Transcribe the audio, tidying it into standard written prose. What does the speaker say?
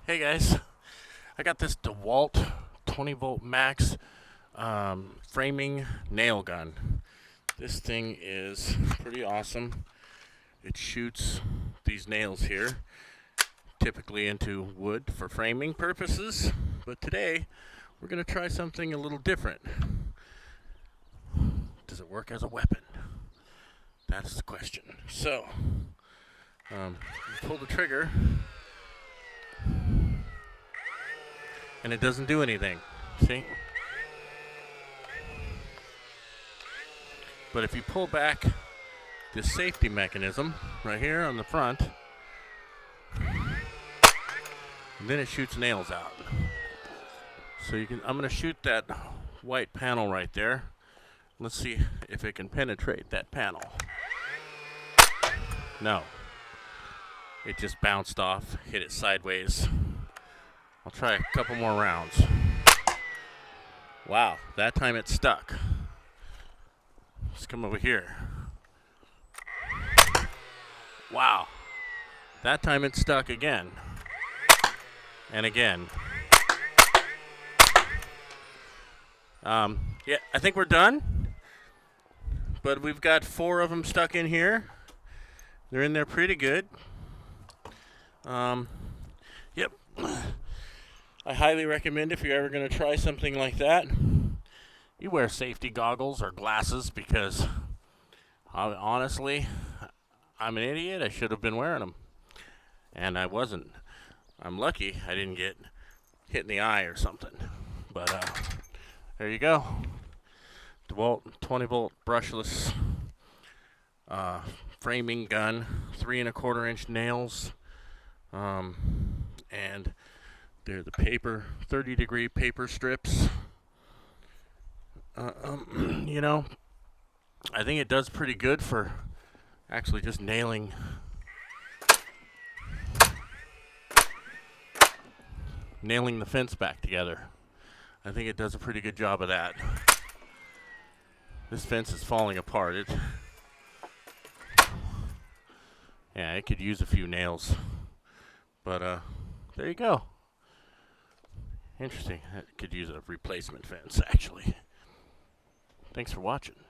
Hey guys, I got this DEWALT 20 volt max framing nail gun. This thing is pretty awesome. It shoots these nails here, typically into wood for framing purposes, but today we're going to try something a little different. Does it work as a weapon? That's the question. So, you pull the trigger, and it doesn't do anything. See? But if you pull back this safety mechanism right here on the front, then it shoots nails out. So I'm going to shoot that white panel right there. Let's see if it can penetrate that panel. No. It just bounced off, hit it sideways. I'll try a couple more rounds. Wow, that time it stuck. Let's come over here. Wow, that time it stuck again. And again. Yeah, I think we're done. But we've got 4 of them stuck in here. They're in there pretty good. Yep. I highly recommend if you're ever going to try something like that, you wear safety goggles or glasses because honestly, I'm an idiot. I should have been wearing them. And I wasn't. I'm lucky I didn't get hit in the eye or something. But there you go. DEWALT 20 volt brushless framing gun, 3 1/4 inch nails, and they're the paper 30-degree paper strips. You know, I think it does pretty good for actually just nailing the fence back together. I think it does a pretty good job of that. This fence is falling apart. Yeah, it could use a few nails. But there you go. Interesting. It could use a replacement fence, actually. Thanks for watching.